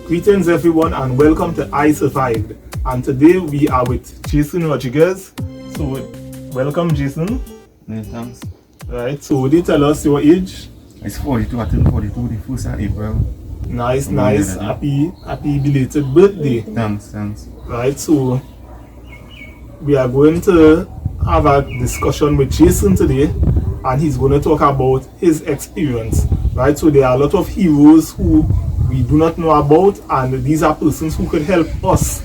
Greetings everyone and welcome to I Survived. And today we are with Jason Rodriguez. So welcome Jason. Yeah, thanks. Right, so would you tell us your age? It's 42, I think 42, the 1st of April. Nice. Happy belated birthday. Thanks. Right, so we are going to have a discussion with Jason today, and he's going to talk about his experience. Right, so there are a lot of heroes who we do not know about, and these are persons who could help us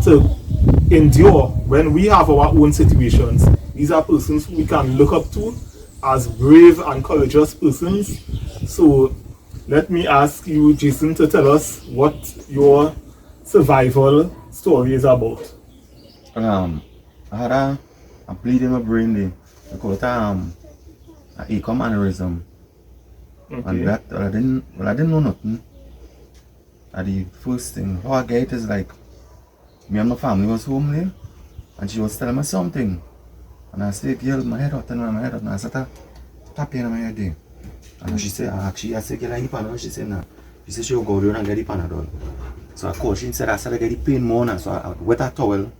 to endure when we have our own situations. These are persons who we can look up to as brave and courageous persons. So let me ask you, Jason, to tell us what your survival story is about. I had a bleed in my brain there. I call it an acom aneurysm. Okay. And that I didn't know nothing. And the first thing how I get it is like me and my family was home there, and she was telling me something. And I said, girl, my head hot, and I said, tap in my head there. And she said, I said, get the Panadol. She said, no. She said, she'll go down and get the Panadol. So I called, she said, I said, I get the pain more now. So I wet a towel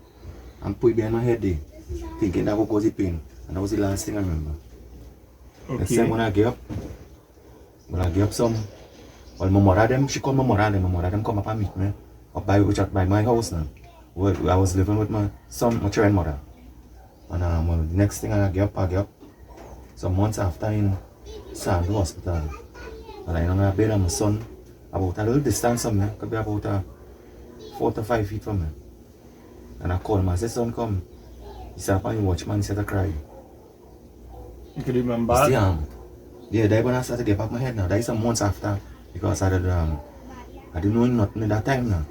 and put it behind my head there, thinking that would cause the pain. And that was the last thing I remember. Okay. Next time when I get up well, my mother them, she called my mother them come up and meet me up by my house now. Well, I was living with my children mother. And well, the next thing I get up, some months after in Sandu Hospital. And I know my bed and my son, about a little distance from me, could be about 4 to 5 feet from me. And I called him, I said, son, come. He sat up and he watched me and he said, I cried. You can remember? Yeah, that when I started to get back my head now. That is some months after, because I didn't know nothing at that time now.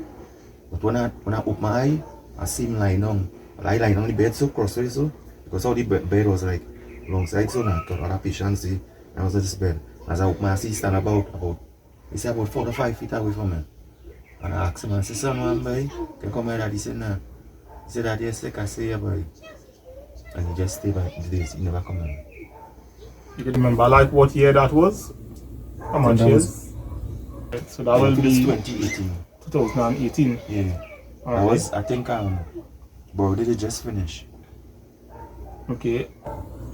But when I opened my eye, I see him lying down. Well, I lying on the bed so crosswise so, because how the bed was like alongside so now, I thought other patients see, I was at this bed. As I opened my eye, he stand he said about 4 to 5 feet away from me. And I asked him, I said, son, one boy, can you come here, Daddy? He said, no. He said, Daddy, yes, I say, yeah, boy. And he just stayed by the days, he never come in. You can remember like what year that was? How much years? So that will be 2018. 2018. Yeah. Alright. I think bro, did it just finish? Okay.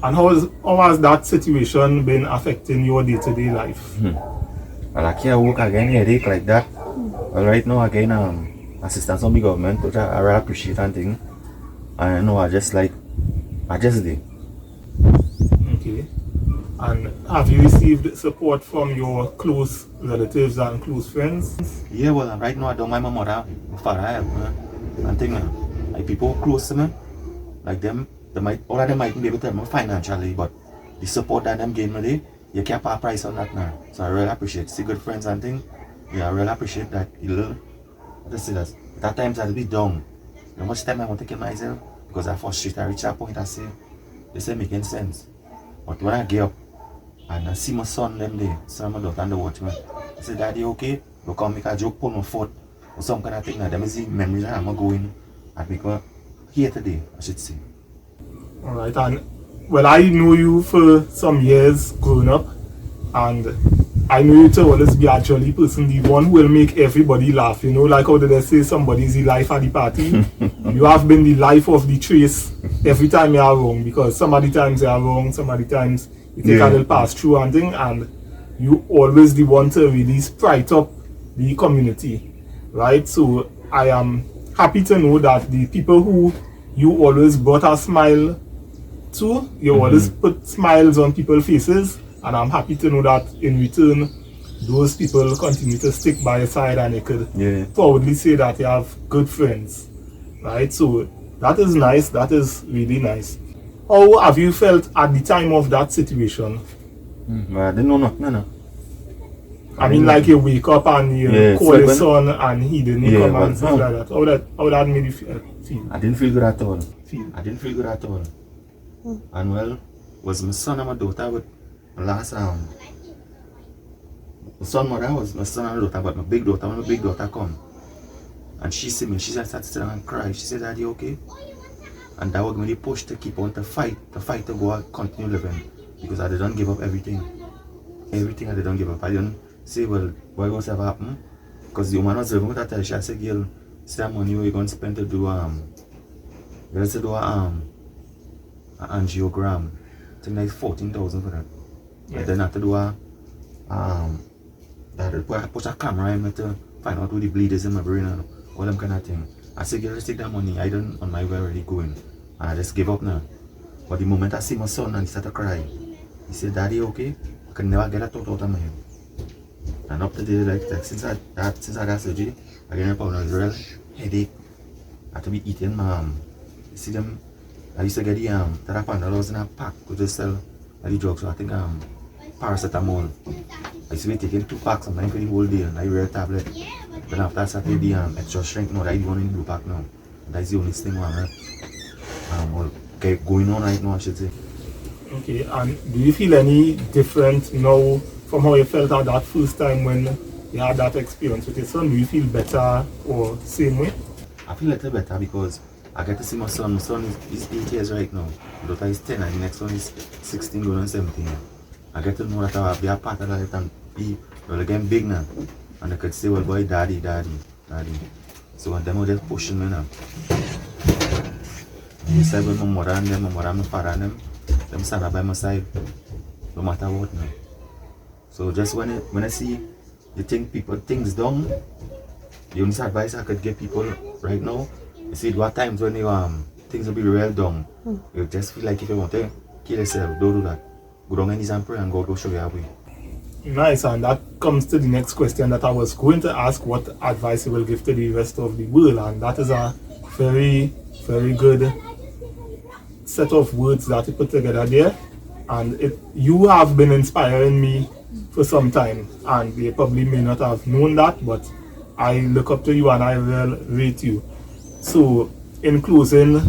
And how has that situation been affecting your day-to-day life? Well, I can't work again, headache like that. Well, right now again, assistance from the government, which I really appreciate and thing. And I know I just did. Okay. And have you received support from your close relatives and close friends? Yeah, well, right now I don't mind my mother, my father, and thing. Like people close to me, like them, all of them mightn't be able to help me financially, but the support that them gave me there, you can't put a price on that now. So I really appreciate it. See good friends and thing. Yeah, I really appreciate that. That times I'll be down. How much time I want to kill myself? Because I frustrated, I reach a point I say, this ain't making sense. But when I get up and I see my son them there, son my daughter and the watchman, I say, Daddy, okay? They'll come make a joke, pull my foot, or some kind of thing. Now, them is the memories that I'm going and make me here today, I should say. Alright, and well, I know you for some years growing up, and I know you to always be a jolly person, the one who will make everybody laugh, you know, like how did they say somebody's the life at the party? You have been the life of the trace every time you are wrong, because some of the times you are wrong, some of the times you take a little pass through and thing, and you always the one to really sprite up the community, right? So I am happy to know that the people who you always brought a smile to, you always put smiles on people's faces, and I'm happy to know that in return those people continue to stick by your side, and they could proudly say that you have good friends, right? So that is nice, that is really nice. How have you felt at the time of that situation? Well, I didn't know nothing, no. I mean, like you wake up and you call your son and he didn't come and stuff like that. How that made you feel? I didn't feel good at all. I didn't feel good at all. And well, was my son and my daughter with my last my son mother was my son and my daughter, but my big daughter, when my big daughter come and she see me, she just started sitting and cry. She said, Daddy, okay? And that was really pushed to keep on to fight to go and continue living, because I didn't give up everything. I didn't give up. I didn't say, well, what was ever happen? Because the woman was living with her, she said, girl, see that money where you going to spend to do, let's do an angiogram. I think like 14,000 for that. Yeah. And then I have to do put a camera in me to find out who the bleed is in my brain and all them kind of thing. I said, girl, just take that money. I done on my way already going. And I just give up now. But the moment I see my son and he started crying, he said, Daddy, okay? I can never get a thought out of my head. And up to date, like since I got surgery, I get a real headache. I have to be eating my you see them. I used to get the Terapandol in a pack to just sell the drugs. So I think paracetamol. I used to be taking 2 packs sometimes for the whole day and I real tablet. Then after I started the extra strength now, I the one in the blue pack now. That's the only thing going on right now, I should say. Okay, and do you feel any different now from how you felt at that first time when you had that experience with your son? Do you feel better or same way? I feel a little better because I get to see my son. My son is 8 years right now. My daughter is 10 and the next one is 16 going on 17. I get to know that I'll be a part of that and be getting big now. And they could say, well boy, daddy. So them are just pushing me now. You said with my mother and them, my mother and my father and them stand by my side, no matter what now. So just when I see you think people things done, the only advice I could give people right now, you see there are times when you things will be real dumb. You just feel like if you want to kill yourself, don't do that. Go down on knees and pray and God will show you a way. Nice, and that comes to the next question that I was going to ask, what advice you will give to the rest of the world, and that is a very, very good set of words that you put together there. And you have been inspiring me for some time, and you probably may not have known that, but I look up to you and I will rate you. So in closing,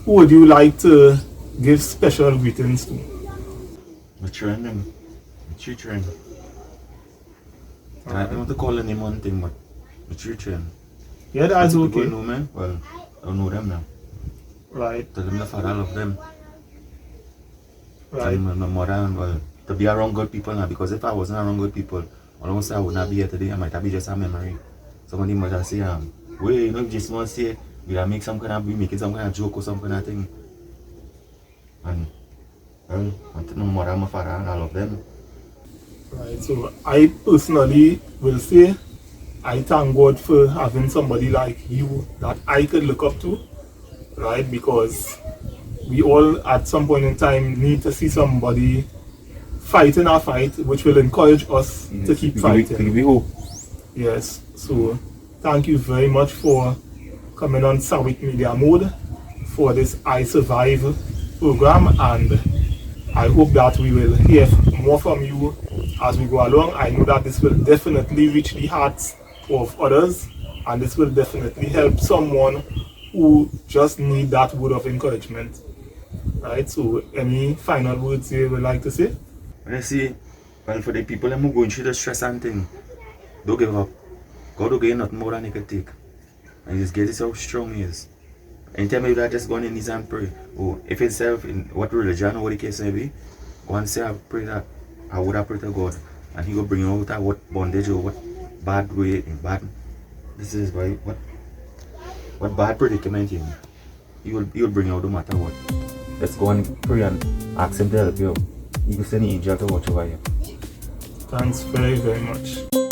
who would you like to give special greetings to? My children, I don't want to call any one thing, but my children. Yeah, that's okay. People know me, well, I don't know them now. Right. Tell them the father love them. Right. Tell them my mother and well, to be around good people now, because if I wasn't around good people, almost I would not be here today. I might have been just a memory. Somebody might have say, wait, you know, just want to say, we make some kind of, we making some kind of joke or some kind of thing. And well, I tell my mother and my father and I love them. Right, so I personally will say I thank God for having somebody like you that I could look up to, right? Because we all at some point in time need to see somebody fighting our fight, which will encourage us to keep fighting. We hope. Yes, so thank you very much for coming on Sawit Media Mode for this I Survive program, and I hope that we will hear more from you as we go along. I know that this will definitely reach the hearts of others, and this will definitely help someone who just need that word of encouragement. Right, so any final words you would like to say? When I say, well, for the people who are going through the stress and thing, don't give up. God will give you nothing more than you can take. And just get yourself strong he is. Anytime you just go on your knees and pray. Oh, if it's in what religion or what the case may be, go and say I pray that I would have prayed to God, and he will bring you out of what bondage or what bad way, this is why what bad predicament you he will bring you out no matter what. Let's go and pray and ask him to help you. He will send an angel to watch over you. Thanks very, very much.